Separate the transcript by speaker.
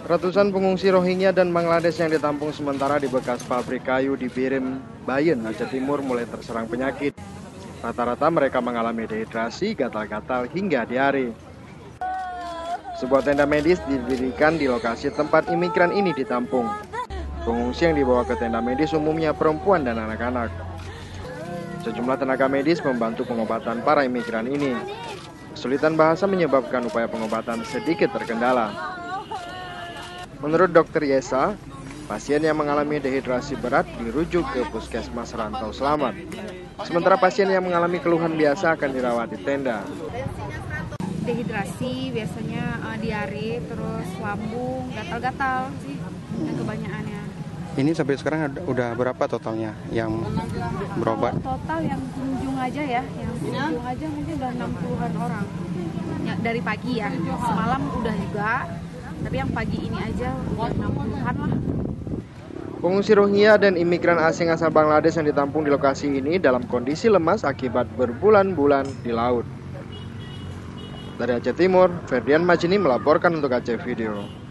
Speaker 1: Ratusan pengungsi Rohingya dan Bangladesh yang ditampung sementara di bekas pabrik kayu di Birim, Bayen, Aceh Timur mulai terserang penyakit. Rata-rata mereka mengalami dehidrasi, gatal-gatal, hingga diare. Sebuah tenda medis didirikan di lokasi tempat imigran ini ditampung. Pengungsi yang dibawa ke tenda medis umumnya perempuan dan anak-anak. Sejumlah tenaga medis membantu pengobatan para imigran ini. Kesulitan bahasa menyebabkan upaya pengobatan sedikit terkendala. Menurut Dr. Yesa, pasien yang mengalami dehidrasi berat dirujuk ke Puskesmas Rantau Selamat. Sementara pasien yang mengalami keluhan biasa akan dirawat di tenda.
Speaker 2: Dehidrasi biasanya diare, terus lambung, gatal-gatal sih yang kebanyakannya.
Speaker 3: Ini sampai sekarang udah berapa totalnya yang berobat?
Speaker 2: Total yang kunjung aja ya, mungkin udah 60-an orang. Ya, dari pagi ya, semalam udah juga, tapi yang pagi ini aja udah 60-an lah.
Speaker 1: Pengungsi Rohingya dan imigran asing asal Bangladesh yang ditampung di lokasi ini dalam kondisi lemas akibat berbulan-bulan di laut. Dari Aceh Timur, Ferdian Majini melaporkan untuk Aceh Video.